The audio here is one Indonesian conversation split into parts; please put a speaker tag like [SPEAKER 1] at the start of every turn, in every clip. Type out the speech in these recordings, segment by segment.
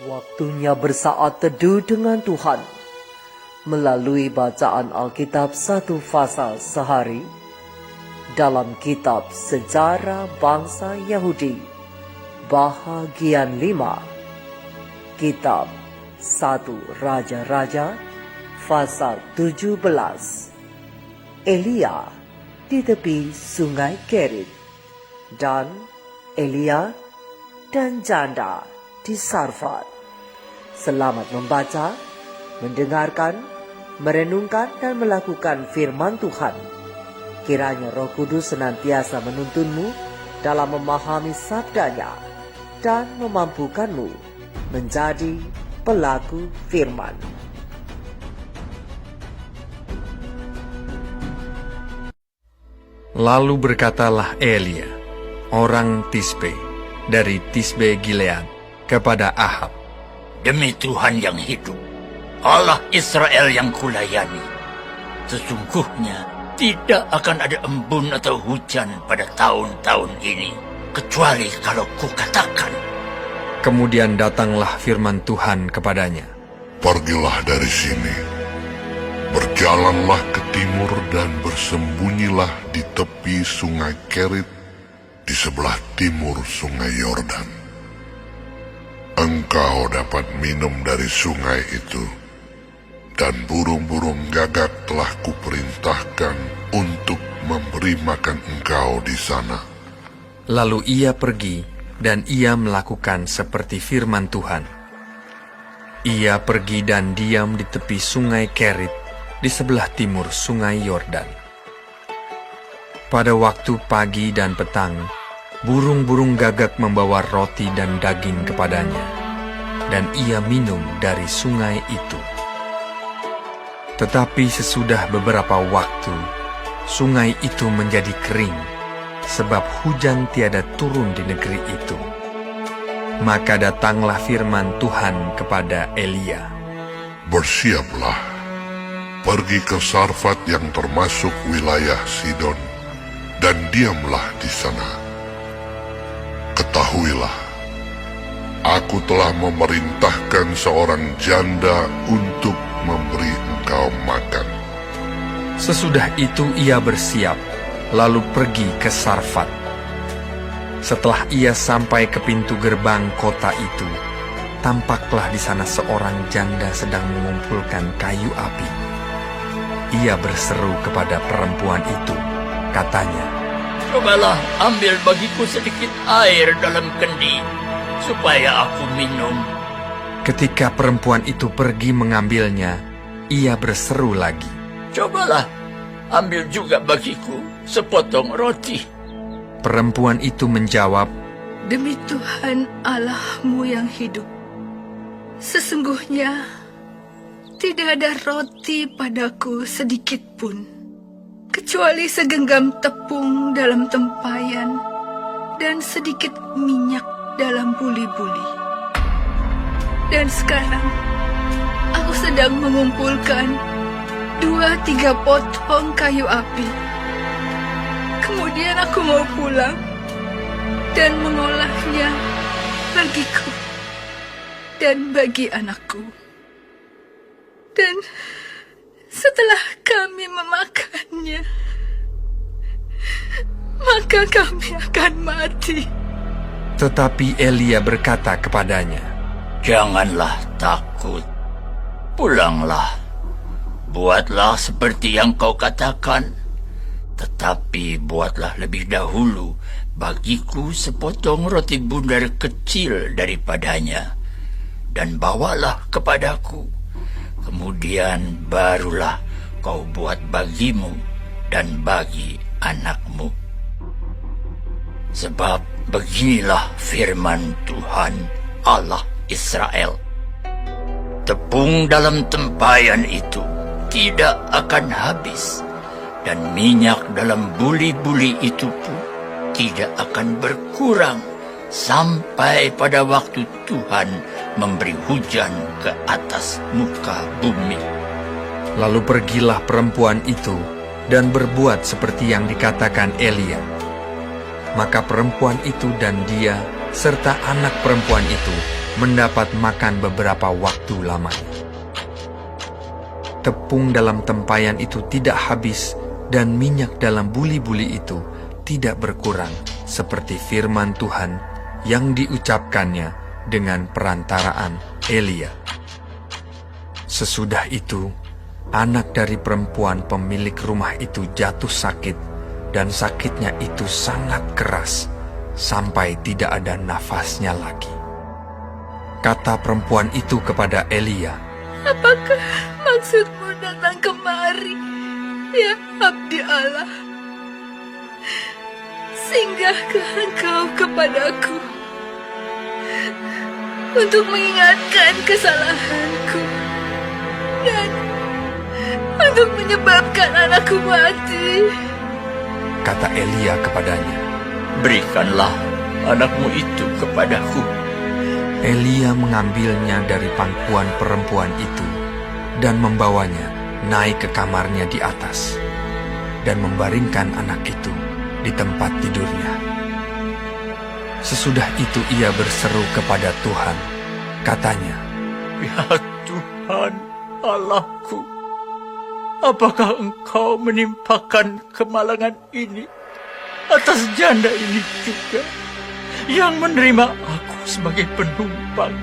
[SPEAKER 1] Waktunya bersaat teduh dengan Tuhan melalui bacaan Alkitab satu pasal sehari dalam kitab Sejarah Bangsa Yahudi bahagian 5, kitab 1 Raja-Raja pasal 17. Elia di tepi sungai Kerit dan Elia dan janda di Sarfat. Selamat membaca, mendengarkan, merenungkan dan melakukan firman Tuhan. Kiranya Roh Kudus senantiasa menuntunmu dalam memahami sabdanya dan memampukanmu menjadi pelaku firman.
[SPEAKER 2] Lalu berkatalah Elia, orang Tisbe, dari Tisbe Gilead, kepada Ahab,
[SPEAKER 3] "Demi Tuhan yang hidup, Allah Israel yang kulayani, sesungguhnya tidak akan ada embun atau hujan pada tahun-tahun ini, kecuali kalau kukatakan."
[SPEAKER 2] Kemudian datanglah firman Tuhan kepadanya,
[SPEAKER 4] "Pergilah dari sini, berjalanlah ke timur dan bersembunyilah di tepi sungai Kerit di sebelah timur sungai Yordan. Engkau dapat minum dari sungai itu, dan burung-burung gagak telah kuperintahkan untuk memberi makan engkau di sana."
[SPEAKER 2] Lalu ia pergi, dan ia melakukan seperti firman Tuhan. Ia pergi dan diam di tepi sungai Kerit, di sebelah timur sungai Yordan. Pada waktu pagi dan petang, burung-burung gagak membawa roti dan daging kepadanya, dan ia minum dari sungai itu. Tetapi sesudah beberapa waktu, sungai itu menjadi kering, sebab hujan tiada turun di negeri itu. Maka datanglah firman Tuhan kepada Elia,
[SPEAKER 4] "Bersiaplah, pergi ke Sarfat yang termasuk wilayah Sidon, dan diamlah di sana. Ketahuilah, aku telah memerintahkan seorang janda untuk memberi engkau makan."
[SPEAKER 2] Sesudah itu ia bersiap, lalu pergi ke Sarfat. Setelah ia sampai ke pintu gerbang kota itu, tampaklah di sana seorang janda sedang mengumpulkan kayu api. Ia berseru kepada perempuan itu, katanya,
[SPEAKER 3] "Cobalah ambil bagiku sedikit air dalam kendi, supaya aku minum."
[SPEAKER 2] Ketika perempuan itu pergi mengambilnya, ia berseru lagi,
[SPEAKER 3] "Cobalah ambil juga bagiku sepotong roti."
[SPEAKER 2] Perempuan itu menjawab,
[SPEAKER 5] "Demi Tuhan Allahmu yang hidup, sesungguhnya tidak ada roti padaku sedikit pun, kecuali segenggam tepung dalam tempayan dan sedikit minyak dalam buli-buli. Dan sekarang aku sedang mengumpulkan 2-3 potong kayu api. Kemudian aku mau pulang dan mengolahnya bagiku dan bagi anakku. Dan setelah kami memakannya, maka kami akan mati."
[SPEAKER 2] Tetapi Elia berkata kepadanya,
[SPEAKER 3] "Janganlah takut. Pulanglah. Buatlah seperti yang kau katakan. Tetapi buatlah lebih dahulu bagiku sepotong roti bundar kecil daripadanya, dan bawalah kepadaku. Kemudian barulah kau buat bagimu dan bagi anakmu. Sebab beginilah firman Tuhan Allah Israel, tepung dalam tempayan itu tidak akan habis, dan minyak dalam buli-buli itu pun tidak akan berkurang sampai pada waktu Tuhan memberi hujan ke atas muka bumi."
[SPEAKER 2] Lalu pergilah perempuan itu dan berbuat seperti yang dikatakan Elia. Maka perempuan itu dan dia serta anak perempuan itu mendapat makan beberapa waktu lamanya. Tepung dalam tempayan itu tidak habis dan minyak dalam buli-buli itu tidak berkurang, seperti firman Tuhan yang diucapkannya dengan perantaraan Elia. Sesudah itu, anak dari perempuan pemilik rumah itu jatuh sakit, dan sakitnya itu sangat keras, sampai tidak ada nafasnya lagi. Kata perempuan itu kepada Elia,
[SPEAKER 5] Apakah maksudmu datang kemari, ya abdi Allah? Singgahkah engkau kepadaku untuk mengingatkan kesalahanku dan untuk menyebabkan anakku mati?
[SPEAKER 2] kata Elia kepadanya.
[SPEAKER 3] Berikanlah anakmu itu kepadaku.
[SPEAKER 2] Elia mengambilnya dari pangkuan perempuan itu dan membawanya naik ke kamarnya di atas dan membaringkan anak itu di tempat tidurnya. Sesudah itu ia berseru kepada Tuhan, katanya,
[SPEAKER 3] Ya Tuhan Allahku, apakah engkau menimpakan kemalangan ini atas janda ini juga, yang menerima aku sebagai penumpang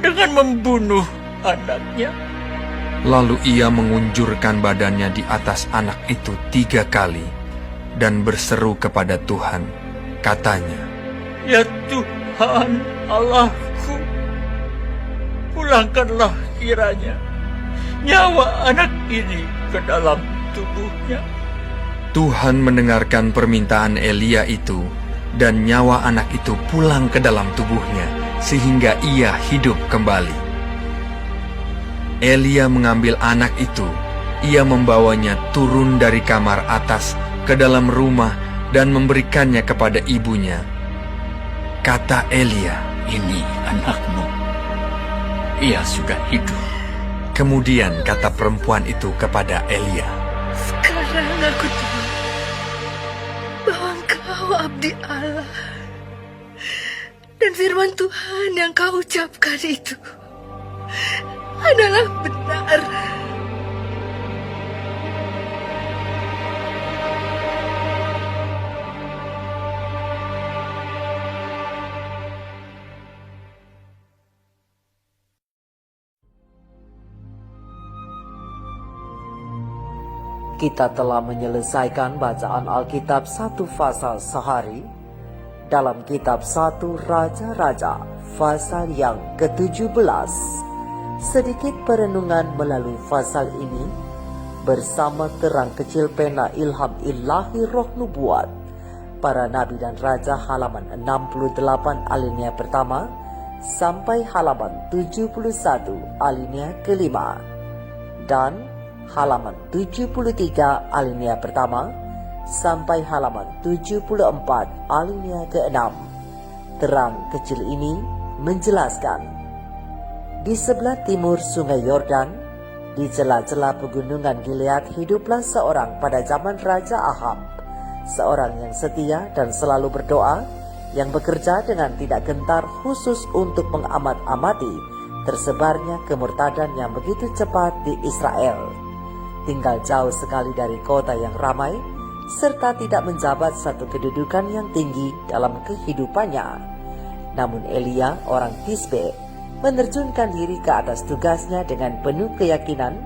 [SPEAKER 3] dengan membunuh anaknya?
[SPEAKER 2] Lalu ia mengunjurkan badannya di atas anak itu 3 kali dan berseru kepada Tuhan, katanya,
[SPEAKER 3] Ya Tuhan Allahku, pulangkanlah kiranya nyawa anak ini ke dalam tubuhnya.
[SPEAKER 2] Tuhan mendengarkan permintaan Elia itu, dan nyawa anak itu pulang ke dalam tubuhnya, sehingga ia hidup kembali. Elia mengambil anak itu, ia membawanya turun dari kamar atas ke dalam rumah dan memberikannya kepada ibunya. Kata Elia,
[SPEAKER 3] Ini anakmu, ia sudah hidup.
[SPEAKER 2] kemudian kata perempuan itu kepada Elia,
[SPEAKER 5] Sekarang aku tahu bahwa engkau abdi Allah dan firman Tuhan yang kau ucapkan itu adalah benar.
[SPEAKER 1] Kita telah menyelesaikan bacaan Alkitab 1 pasal sehari dalam kitab 1 Raja-Raja pasal yang ke-17. Sedikit perenungan melalui pasal ini bersama terang kecil pena ilham ilahi roh nubuat para nabi dan raja, halaman 68 alinea pertama sampai halaman 71 alinea kelima, dan halaman 73 alinea pertama sampai halaman 74 alinea ke-6. Terang kecil ini menjelaskan, di sebelah timur sungai Yordan, di celah-celah pegunungan Gilead, hiduplah seorang pada zaman Raja Ahab, seorang yang setia dan selalu berdoa, yang bekerja dengan tidak gentar khusus untuk mengamat-amati tersebarnya kemurtadan yang begitu cepat di Israel. Tinggal jauh sekali dari kota yang ramai, serta tidak menjabat satu kedudukan yang tinggi dalam kehidupannya. Namun Elia, orang Tisbe, menerjunkan diri ke atas tugasnya dengan penuh keyakinan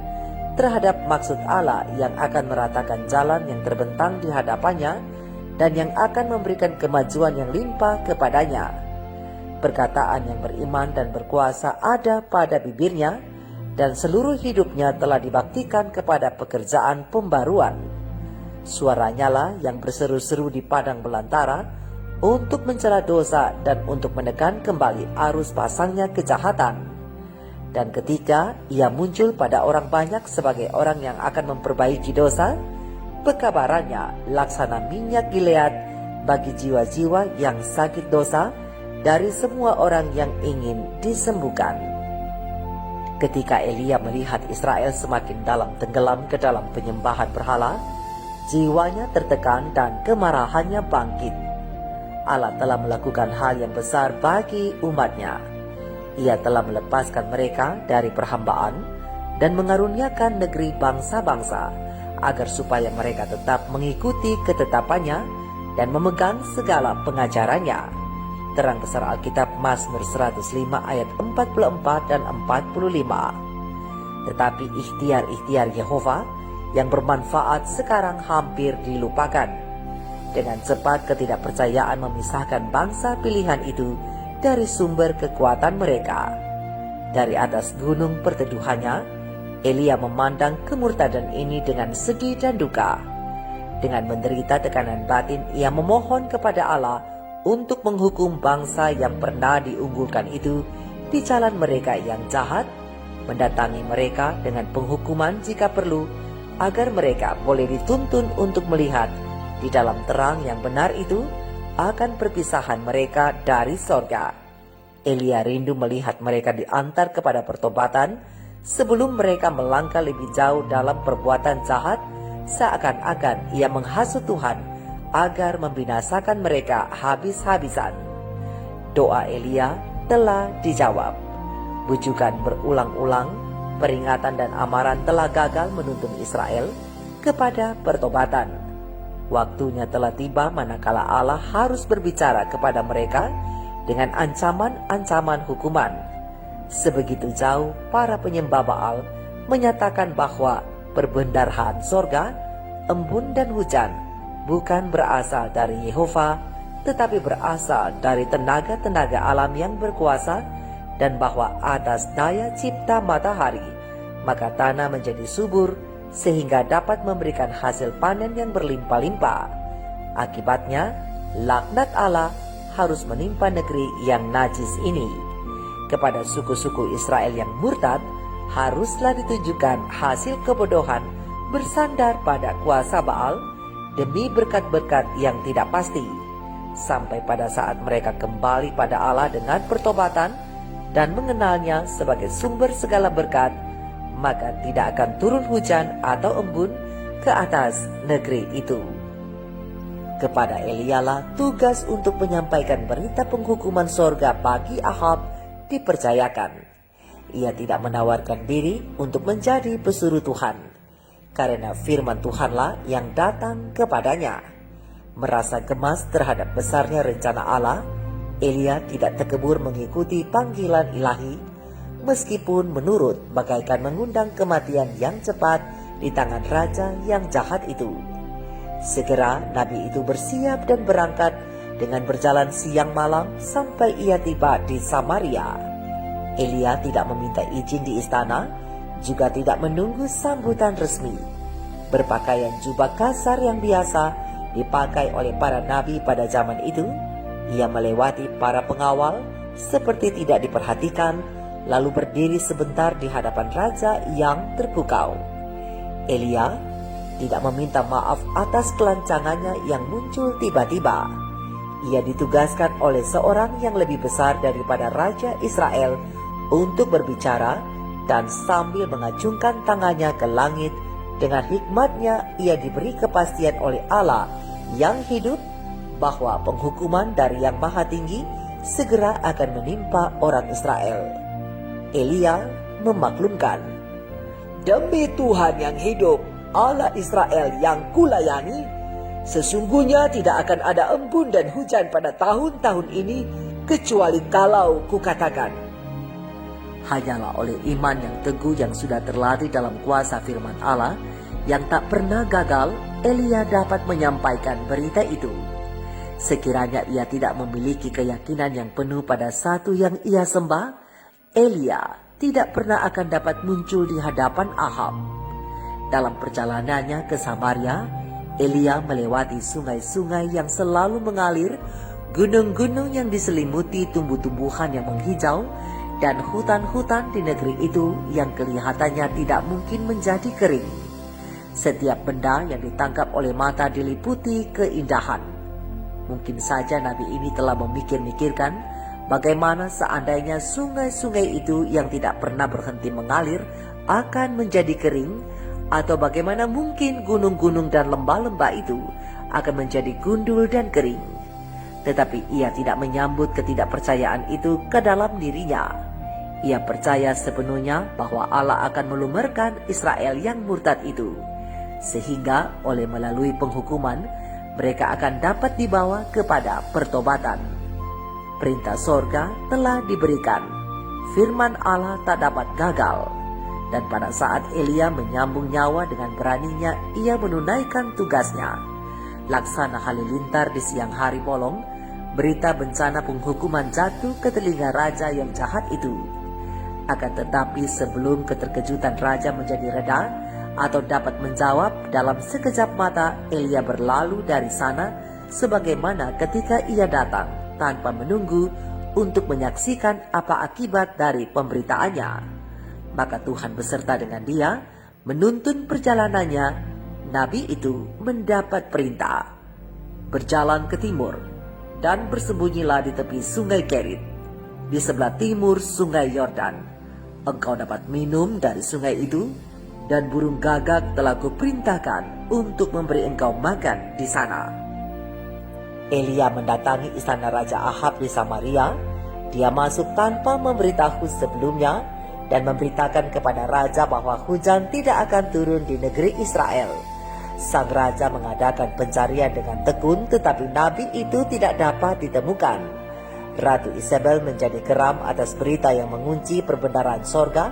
[SPEAKER 1] terhadap maksud Allah yang akan meratakan jalan yang terbentang di hadapannya dan yang akan memberikan kemajuan yang limpah kepadanya. Perkataan yang beriman dan berkuasa ada pada bibirnya, dan seluruh hidupnya telah dibaktikan kepada pekerjaan pembaruan. Suaranya lah yang berseru-seru di padang belantara untuk mencela dosa dan untuk menekan kembali arus pasangnya kejahatan. Dan ketika ia muncul pada orang banyak sebagai orang yang akan memperbaiki dosa, pekabarannya laksana minyak Gilead bagi jiwa-jiwa yang sakit dosa dari semua orang yang ingin disembuhkan. Ketika Elia melihat Israel semakin dalam tenggelam ke dalam penyembahan berhala, jiwanya tertekan dan kemarahannya bangkit. Allah telah melakukan hal yang besar bagi umatnya. Ia telah melepaskan mereka dari perhambaan dan mengaruniakan negeri bangsa-bangsa agar supaya mereka tetap mengikuti ketetapannya dan memegang segala pengajarannya. Terang besar Alkitab Mazmur 105 ayat 44 dan 45. Tetapi ikhtiar-ikhtiar Yehova yang bermanfaat sekarang hampir dilupakan. Dengan cepat ketidakpercayaan memisahkan bangsa pilihan itu dari sumber kekuatan mereka. Dari atas gunung perteduhannya, Elia memandang kemurtadan ini dengan sedih dan duka. Dengan menderita tekanan batin, ia memohon kepada Allah untuk menghukum bangsa yang pernah diunggulkan itu di jalan mereka yang jahat, mendatangi mereka dengan penghukuman jika perlu, agar mereka boleh dituntun untuk melihat di dalam terang yang benar itu akan perpisahan mereka dari sorga. Elia rindu melihat mereka diantar kepada pertobatan sebelum mereka melangkah lebih jauh dalam perbuatan jahat, seakan-akan ia menghasut Tuhan agar membinasakan mereka habis-habisan. Doa Elia telah dijawab. Bujukan berulang-ulang, peringatan dan amaran telah gagal menuntun Israel kepada pertobatan. Waktunya telah tiba manakala Allah harus berbicara kepada mereka dengan ancaman-ancaman hukuman. Sebegitu jauh para penyembah Baal menyatakan bahwa perbendaharaan sorga, embun dan hujan bukan berasal dari Yehova, tetapi berasal dari tenaga-tenaga alam yang berkuasa, dan bahwa atas daya cipta matahari, maka tanah menjadi subur sehingga dapat memberikan hasil panen yang berlimpah-limpah. Akibatnya, laknat Allah harus menimpa negeri yang najis ini. Kepada suku-suku Israel yang murtad, haruslah ditujukan hasil kebodohan bersandar pada kuasa Baal demi berkat-berkat yang tidak pasti, sampai pada saat mereka kembali pada Allah dengan pertobatan dan mengenalnya sebagai sumber segala berkat, maka tidak akan turun hujan atau embun ke atas negeri itu. Kepada Elialah tugas untuk menyampaikan berita penghukuman sorga bagi Ahab dipercayakan. Ia tidak menawarkan diri untuk menjadi pesuruh Tuhan, karena firman Tuhanlah yang datang kepadanya. Merasa gemas terhadap besarnya rencana Allah, Elia tidak terkebur mengikuti panggilan ilahi, meskipun menurut bagaikan mengundang kematian yang cepat di tangan raja yang jahat itu. Segera nabi itu bersiap dan berangkat dengan berjalan siang malam sampai ia tiba di Samaria. Elia tidak meminta izin di istana, juga tidak menunggu sambutan resmi. Berpakaian jubah kasar yang biasa dipakai oleh para nabi pada zaman itu, ia melewati para pengawal seperti tidak diperhatikan, lalu berdiri sebentar di hadapan raja yang terpukau. Elia tidak meminta maaf atas kelancangannya yang muncul tiba-tiba. Ia ditugaskan oleh seorang yang lebih besar daripada Raja Israel untuk berbicara, dan sambil mengacungkan tangannya ke langit, dengan hikmatnya ia diberi kepastian oleh Allah yang hidup bahwa penghukuman dari Yang Maha Tinggi segera akan menimpa orang Israel. Elia memaklumkan, "Demi Tuhan yang hidup, Allah Israel yang kulayani, sesungguhnya tidak akan ada embun dan hujan pada tahun-tahun ini, kecuali kalau kukatakan." Hanyalah oleh iman yang teguh yang sudah terlatih dalam kuasa firman Allah yang tak pernah gagal, Elia dapat menyampaikan berita itu. Sekiranya ia tidak memiliki keyakinan yang penuh pada satu yang ia sembah, Elia tidak pernah akan dapat muncul di hadapan Ahab. Dalam perjalanannya ke Samaria, Elia melewati sungai-sungai yang selalu mengalir, gunung-gunung yang diselimuti tumbuh-tumbuhan yang menghijau, dan hutan-hutan di negeri itu yang kelihatannya tidak mungkin menjadi kering. Setiap benda yang ditangkap oleh mata diliputi keindahan. Mungkin saja nabi ini telah memikir-mikirkan bagaimana seandainya sungai-sungai itu yang tidak pernah berhenti mengalir akan menjadi kering, atau bagaimana mungkin gunung-gunung dan lembah-lembah itu akan menjadi gundul dan kering. Tetapi ia tidak menyambut ketidakpercayaan itu ke dalam dirinya. Ia percaya sepenuhnya bahwa Allah akan melumerkan Israel yang murtad itu, sehingga oleh melalui penghukuman mereka akan dapat dibawa kepada pertobatan. Perintah sorga telah diberikan, firman Allah tak dapat gagal, dan pada saat Elia menyambung nyawa dengan beraninya ia menunaikan tugasnya. Laksana halilintar di siang hari bolong, berita bencana penghukuman jatuh ke telinga raja yang jahat itu. Akan tetapi sebelum keterkejutan raja menjadi reda atau dapat menjawab, dalam sekejap mata Elia berlalu dari sana sebagaimana ketika ia datang tanpa menunggu untuk menyaksikan apa akibat dari pemberitaannya. Maka Tuhan beserta dengan dia menuntun perjalanannya. Nabi itu mendapat perintah, berjalan ke timur dan bersembunyilah di tepi sungai Kerit, di sebelah timur sungai Yordan. Engkau dapat minum dari sungai itu, dan burung gagak telah kuperintahkan untuk memberi engkau makan di sana. Elia mendatangi istana Raja Ahab di Samaria. Dia masuk tanpa memberitahu sebelumnya dan memberitakan kepada raja bahwa hujan tidak akan turun di negeri Israel. Sang raja mengadakan pencarian dengan tekun, tetapi nabi itu tidak dapat ditemukan. Ratu Isabel menjadi geram atas berita yang mengunci perbenaran sorga.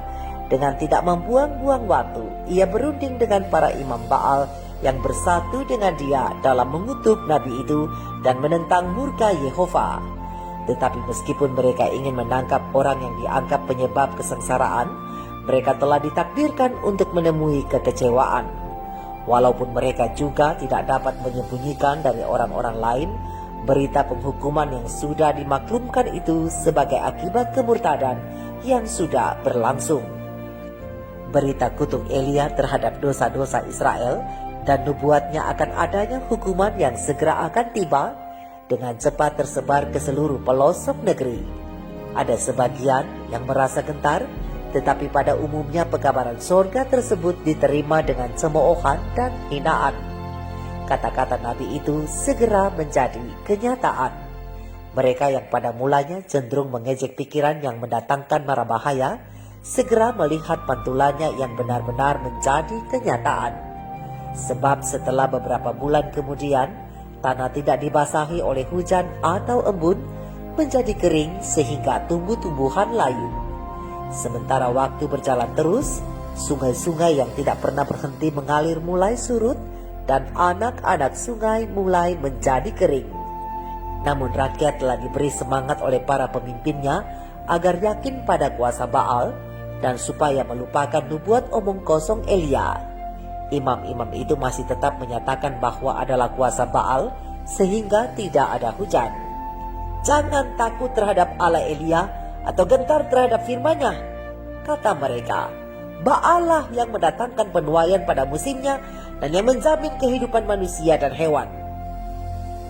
[SPEAKER 1] Dengan tidak membuang-buang waktu, ia berunding dengan para imam Baal yang bersatu dengan dia dalam mengutuk nabi itu dan menentang murka Yehova. Tetapi meskipun mereka ingin menangkap orang yang dianggap penyebab kesengsaraan, mereka telah ditakdirkan untuk menemui kekecewaan. Walaupun mereka juga tidak dapat menyembunyikan dari orang-orang lain berita penghukuman yang sudah dimaklumkan itu sebagai akibat kemurtadan yang sudah berlangsung. Berita kutuk Elia terhadap dosa-dosa Israel dan nubuatnya akan adanya hukuman yang segera akan tiba dengan cepat tersebar ke seluruh pelosok negeri. Ada sebagian yang merasa gentar, tetapi pada umumnya pekabaran sorga tersebut diterima dengan cemoohan dan hinaan. Kata-kata nabi itu segera menjadi kenyataan. Mereka yang pada mulanya cenderung mengejek pikiran yang mendatangkan mara bahaya, segera melihat pantulannya yang benar-benar menjadi kenyataan. Sebab setelah beberapa bulan kemudian, tanah tidak dibasahi oleh hujan atau embun, menjadi kering sehingga tumbuh-tumbuhan layu. Sementara waktu berjalan terus, sungai-sungai yang tidak pernah berhenti mengalir mulai surut, dan anak-anak sungai mulai menjadi kering. Namun rakyat telah diberi semangat oleh para pemimpinnya agar yakin pada kuasa Baal dan supaya melupakan nubuat omong kosong Elia. Imam-imam itu masih tetap menyatakan bahwa adalah kuasa Baal sehingga tidak ada hujan. Jangan takut terhadap Allah Elia atau gentar terhadap firman-Nya, kata mereka. Baalah yang mendatangkan penuaian pada musimnya dan yang menjamin kehidupan manusia dan hewan.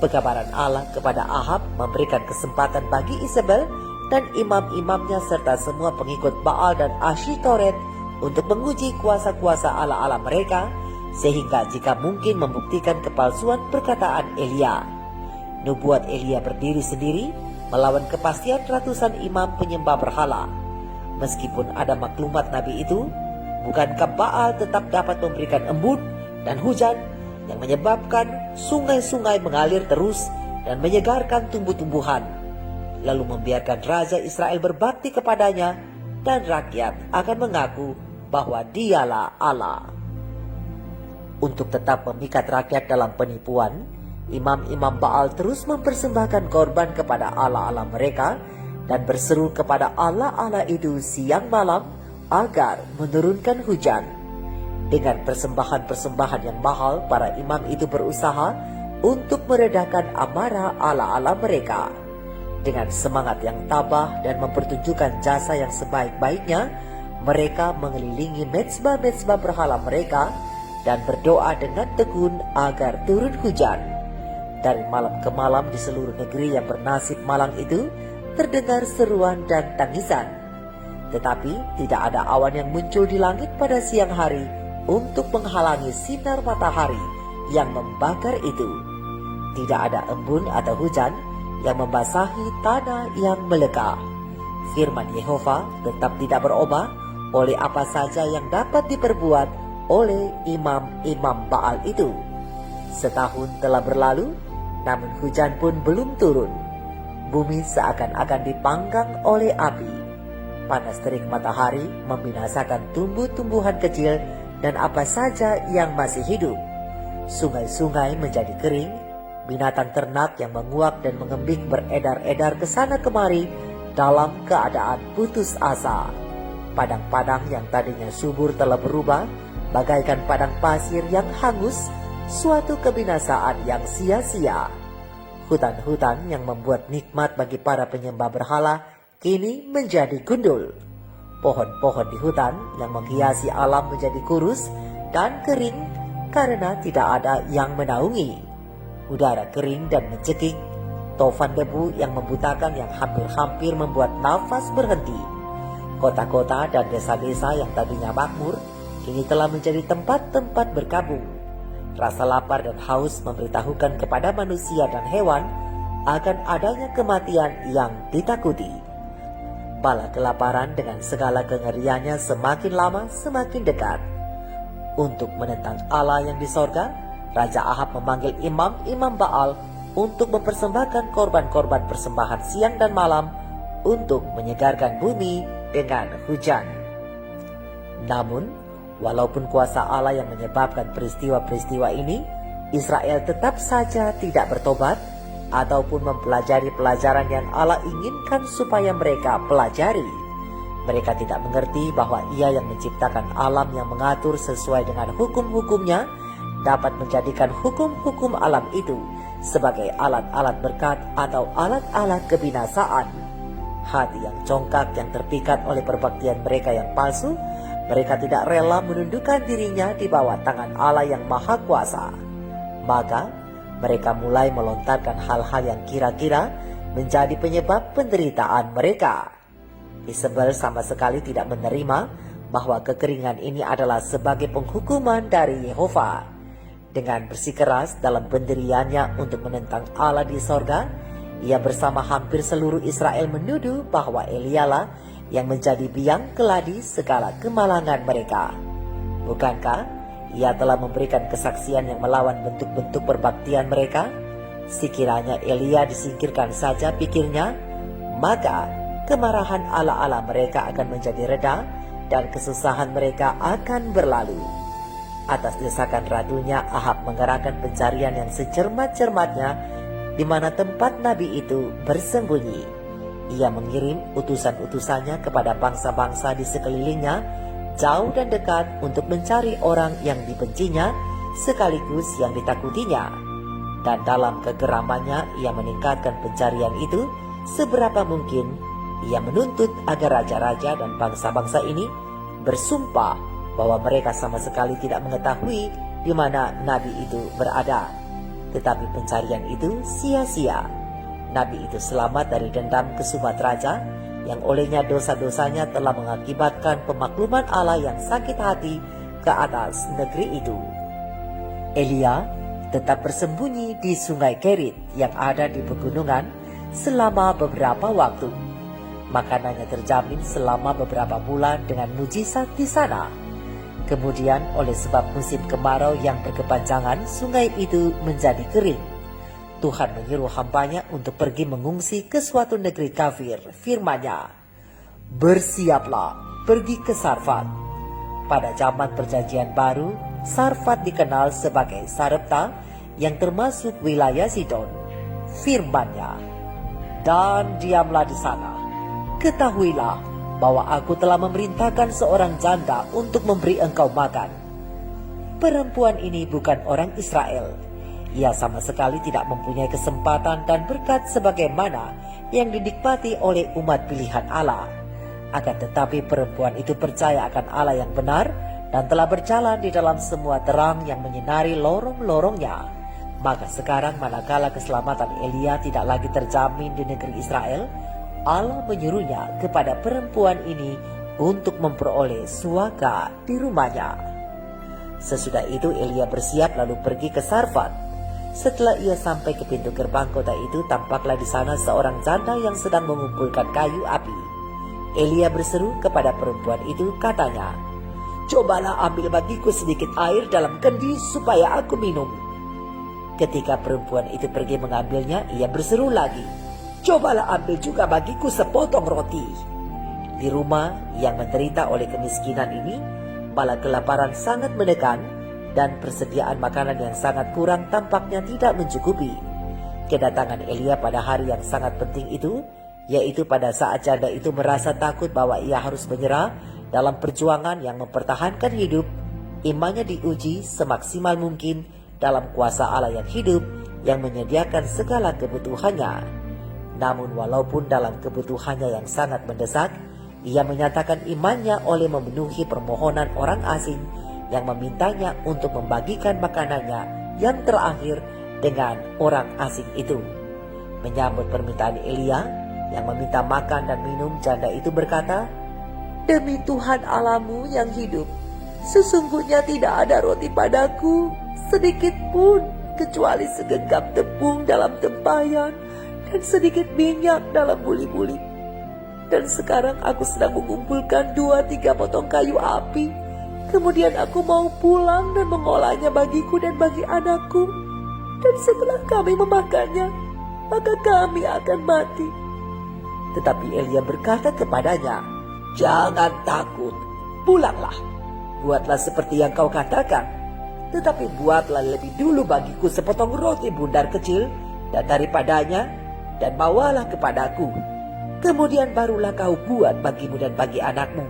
[SPEAKER 1] Pekabaran Allah kepada Ahab memberikan kesempatan bagi Isabel dan imam-imamnya serta semua pengikut Baal dan Asyitoret untuk menguji kuasa-kuasa Allah-Allah mereka, sehingga jika mungkin membuktikan kepalsuan perkataan Elia. Nubuat Elia berdiri sendiri melawan kepastian ratusan imam penyembah berhala. Meskipun ada maklumat nabi itu, bukankah Baal tetap dapat memberikan embun dan hujan yang menyebabkan sungai-sungai mengalir terus dan menyegarkan tumbuh-tumbuhan, lalu membiarkan Raja Israel berbakti kepadanya dan rakyat akan mengaku bahwa dialah Allah. Untuk tetap memikat rakyat dalam penipuan, imam-imam Baal terus mempersembahkan korban kepada Allah-Allah mereka dan berseru kepada Allah-Allah itu siang malam agar menurunkan hujan. Dengan persembahan-persembahan yang mahal, para imam itu berusaha untuk meredakan amarah Allah-Allah mereka. Dengan semangat yang tabah dan mempertunjukkan jasa yang sebaik-baiknya, mereka mengelilingi mezbah-mezbah berhala mereka dan berdoa dengan tekun agar turun hujan. Dari malam ke malam di seluruh negeri yang bernasib malang itu terdengar seruan dan tangisan. Tetapi tidak ada awan yang muncul di langit pada siang hari untuk menghalangi sinar matahari yang membakar itu. Tidak ada embun atau hujan yang membasahi tanah yang melekah. firman Yehova tetap tidak berubah oleh apa saja yang dapat diperbuat oleh imam-imam Baal itu. Setahun telah berlalu, namun hujan pun belum turun. Bumi seakan-akan dipanggang oleh api. Panas terik matahari membinasakan tumbuh-tumbuhan kecil dan apa saja yang masih hidup. Sungai-sungai menjadi kering, binatang ternak yang menguak dan mengembik beredar-edar ke sana kemari dalam keadaan putus asa. Padang-padang yang tadinya subur telah berubah bagaikan padang pasir yang hangus, suatu kebinasaan yang sia-sia. Hutan-hutan yang membuat nikmat bagi para penyembah berhala kini menjadi gundul. Pohon-pohon di hutan yang menghiasi alam menjadi kurus dan kering karena tidak ada yang menaungi. Udara kering dan mencekik, tofan debu yang membutakan yang hampir-hampir membuat nafas berhenti. Kota-kota dan desa-desa yang tadinya makmur kini telah menjadi tempat-tempat berkabung. Rasa lapar dan haus memberitahukan kepada manusia dan hewan akan adanya kematian yang ditakuti. Bala kelaparan dengan segala kengeriannya semakin lama semakin dekat. Untuk menentang Allah yang di sorga, Raja Ahab memanggil imam-imam Baal untuk mempersembahkan korban-korban persembahan siang dan malam untuk menyegarkan bumi dengan hujan. Namun, walaupun kuasa Allah yang menyebabkan peristiwa-peristiwa ini, Israel tetap saja tidak bertobat ataupun mempelajari pelajaran yang Allah inginkan supaya mereka pelajari. Mereka tidak mengerti bahwa Ia yang menciptakan alam yang mengatur sesuai dengan hukum-hukumnya dapat menjadikan hukum-hukum alam itu sebagai alat-alat berkat atau alat-alat kebinasaan. Hati yang congkak yang terpikat oleh perbaktian mereka yang palsu, mereka tidak rela menundukkan dirinya di bawah tangan Allah yang Maha Kuasa. Maka mereka mulai melontarkan hal-hal yang kira-kira menjadi penyebab penderitaan mereka. Isabel sama sekali tidak menerima bahwa kekeringan ini adalah sebagai penghukuman dari Yehova. Dengan bersikeras dalam pendiriannya untuk menentang Allah di sorga, ia bersama hampir seluruh Israel menuduh bahwa Elialah yang menjadi biang keladi segala kemalangan mereka. Bukankah ia telah memberikan kesaksian yang melawan bentuk-bentuk perbaktian mereka? Sekiranya Elia disingkirkan saja pikirnya, maka kemarahan ala-ala mereka akan menjadi reda dan kesusahan mereka akan berlalu. Atas desakan ratunya, Ahab mengerahkan pencarian yang secermat-cermatnya di mana tempat nabi itu bersembunyi. Ia mengirim utusan-utusannya kepada bangsa-bangsa di sekelilingnya, jauh dan dekat, untuk mencari orang yang dibencinya sekaligus yang ditakutinya. Dan dalam kegeramannya ia meningkatkan pencarian itu seberapa mungkin. Ia menuntut agar raja-raja dan bangsa-bangsa ini bersumpah bahwa mereka sama sekali tidak mengetahui di mana nabi itu berada. Tetapi pencarian itu sia-sia. Nabi itu selamat dari dendam kesumat raja yang olehnya dosa-dosanya telah mengakibatkan pemakluman Allah yang sakit hati ke atas negeri itu. Elia tetap bersembunyi di sungai Kerit yang ada di pegunungan selama beberapa waktu. Makanannya terjamin selama beberapa bulan dengan mujizat di sana. Kemudian oleh sebab musim kemarau yang berkepanjangan, sungai itu menjadi kering. Tuhan menyuruh hambanya untuk pergi mengungsi ke suatu negeri kafir. Firman-Nya, bersiaplah, pergi ke Sarfat. Pada zaman perjanjian baru, Sarfat dikenal sebagai Sarepta yang termasuk wilayah Sidon. Firman-Nya, dan diamlah di sana. Ketahuilah bahwa aku telah memerintahkan seorang janda untuk memberi engkau makan. Perempuan ini bukan orang Israel. Ia sama sekali tidak mempunyai kesempatan dan berkat sebagaimana yang dinikmati oleh umat pilihan Allah. Akan tetapi perempuan itu percaya akan Allah yang benar dan telah berjalan di dalam semua terang yang menyinari lorong-lorongnya. Maka sekarang manakala keselamatan Elia tidak lagi terjamin di negeri Israel, Allah menyuruhnya kepada perempuan ini untuk memperoleh suaka di rumahnya. Sesudah itu Elia bersiap lalu pergi ke Sarfat. Setelah ia sampai ke pintu gerbang kota itu, tampaklah di sana seorang janda yang sedang mengumpulkan kayu api. Elia berseru kepada perempuan itu, katanya, "Cobalah ambil bagiku sedikit air dalam kendi supaya aku minum." Ketika perempuan itu pergi mengambilnya, ia berseru lagi, "Cobalah ambil juga bagiku sepotong roti." Di rumah yang menderita oleh kemiskinan ini, malah kelaparan sangat menekan dan persediaan makanan yang sangat kurang tampaknya tidak mencukupi. Kedatangan Elia pada hari yang sangat penting itu, yaitu pada saat janda itu merasa takut bahwa ia harus menyerah dalam perjuangan yang mempertahankan hidup, imannya diuji semaksimal mungkin dalam kuasa Allah yang hidup yang menyediakan segala kebutuhannya. Namun walaupun dalam kebutuhannya yang sangat mendesak, ia menyatakan imannya oleh memenuhi permohonan orang asing yang memintanya untuk membagikan makanannya yang terakhir dengan orang asing itu. Menyambut permintaan Elia yang meminta makan dan minum, janda itu berkata, "Demi Tuhan Allahmu yang hidup, sesungguhnya tidak ada roti padaku sedikit pun kecuali segenggam tepung dalam tempayan dan sedikit minyak dalam buli-buli. Dan sekarang aku sedang mengumpulkan 2-3 potong kayu api. Kemudian aku mau pulang dan mengolahnya bagiku dan bagi anakku. Dan setelah kami memakannya, maka kami akan mati." Tetapi Elia berkata kepadanya, "Jangan takut, pulanglah. Buatlah seperti yang kau katakan. Tetapi buatlah lebih dulu bagiku sepotong roti bundar kecil dan daripadanya, dan bawalah kepadaku. Kemudian barulah kau buat bagimu dan bagi anakmu.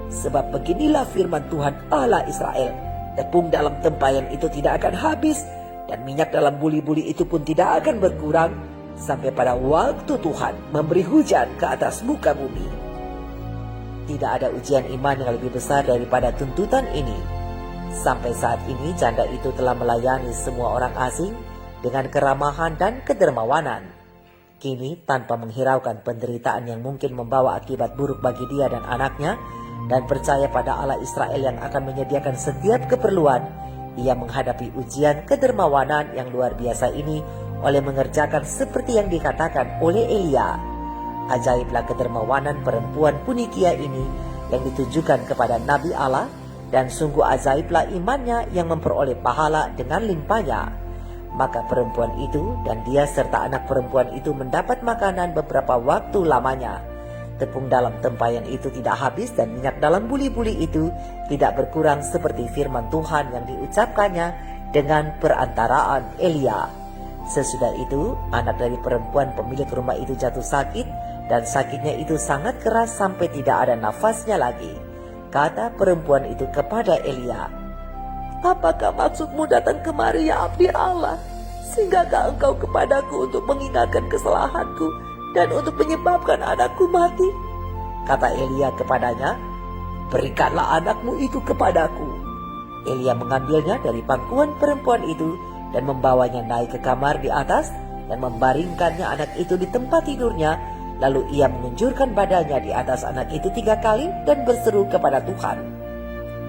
[SPEAKER 1] Sebab beginilah firman Tuhan Allah Israel, tepung dalam tempayan itu tidak akan habis, dan minyak dalam buli-buli itu pun tidak akan berkurang, sampai pada waktu Tuhan memberi hujan ke atas muka bumi." Tidak ada ujian iman yang lebih besar daripada tuntutan ini. Sampai saat ini janda itu telah melayani semua orang asing dengan keramahan dan kedermawanan. Kini tanpa menghiraukan penderitaan yang mungkin membawa akibat buruk bagi dia dan anaknya, dan percaya pada Allah Israel yang akan menyediakan setiap keperluan, ia menghadapi ujian kedermawanan yang luar biasa ini oleh mengerjakan seperti yang dikatakan oleh Elia. Ajaiblah kedermawanan perempuan Punikia ini yang ditujukan kepada Nabi Allah, dan sungguh ajaiblah imannya yang memperoleh pahala dengan limpahnya. Maka perempuan itu dan dia serta anak perempuan itu mendapat makanan beberapa waktu lamanya. Tepung dalam tempayan itu tidak habis dan minyak dalam buli-buli itu tidak berkurang seperti firman Tuhan yang diucapkannya dengan perantaraan Elia. Sesudah itu, anak dari perempuan pemilik rumah itu jatuh sakit, dan sakitnya itu sangat keras sampai tidak ada nafasnya lagi. Kata perempuan itu kepada Elia, "Apakah maksudmu datang kemari, ya abdi Allah? Singgahkah engkau kepadaku untuk mengingatkan kesalahanku dan untuk menyebabkan anakku mati?" Kata Elia kepadanya, "Berikanlah anakmu itu kepadaku." Elia mengambilnya dari pangkuan perempuan itu dan membawanya naik ke kamar di atas dan membaringkannya anak itu di tempat tidurnya. Lalu ia mengunjurkan badannya di atas anak itu 3 kali dan berseru kepada Tuhan.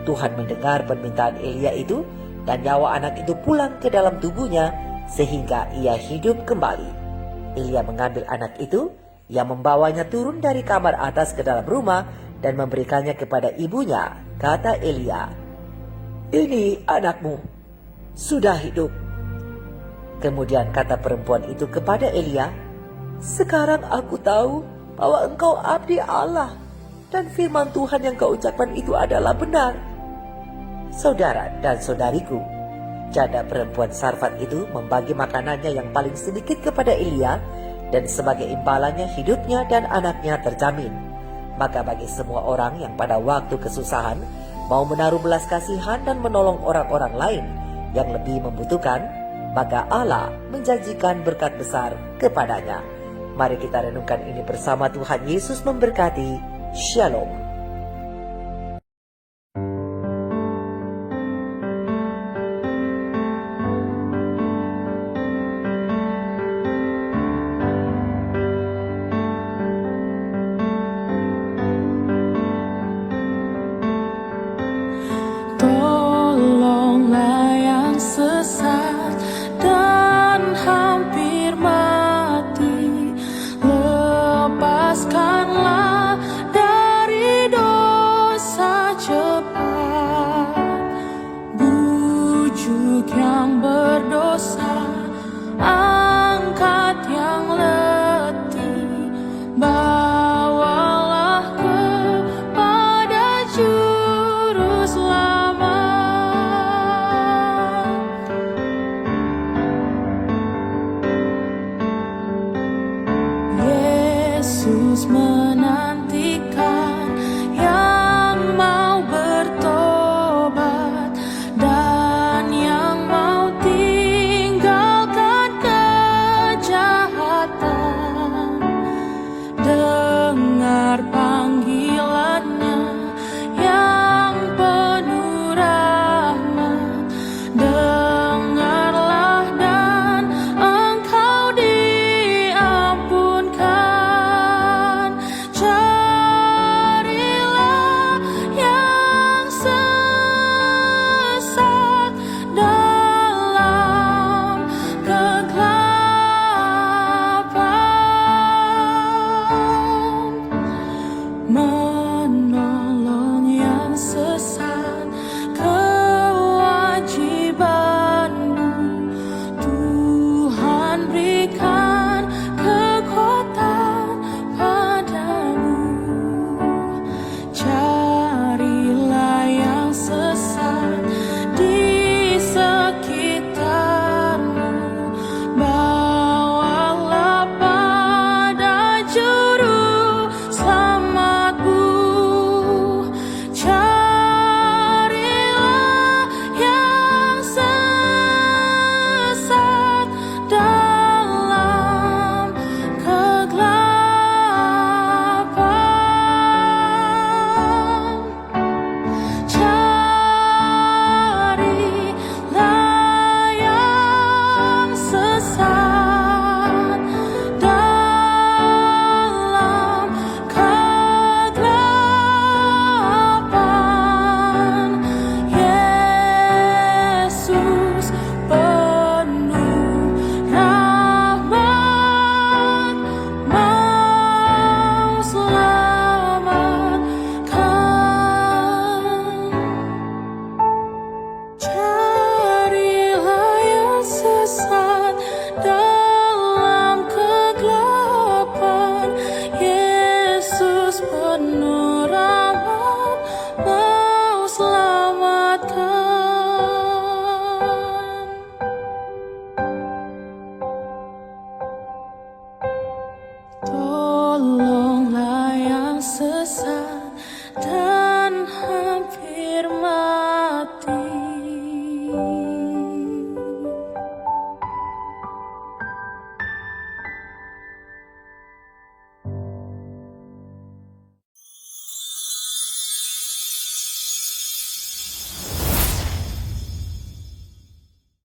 [SPEAKER 1] Tuhan mendengar permintaan Elia itu, dan nyawa anak itu pulang ke dalam tubuhnya sehingga ia hidup kembali. Elia mengambil anak itu, ia membawanya turun dari kamar atas ke dalam rumah dan memberikannya kepada ibunya. Kata Elia, "Ini anakmu, sudah hidup." Kemudian kata perempuan itu kepada Elia, "Sekarang aku tahu bahwa engkau abdi Allah, dan firman Tuhan yang kau ucapkan itu adalah benar." Saudara dan saudariku, janda perempuan Sarfat itu membagi makanannya yang paling sedikit kepada Elia, dan sebagai imbalannya hidupnya dan anaknya terjamin. Maka bagi semua orang yang pada waktu kesusahan mau menaruh belas kasihan dan menolong orang-orang lain yang lebih membutuhkan, maka Allah menjanjikan berkat besar kepadanya. Mari kita renungkan ini bersama. Tuhan Yesus memberkati. Shalom.
[SPEAKER 6] Tolonglah yang sesat dan hampir mati, lepaskanlah Yesus menanti.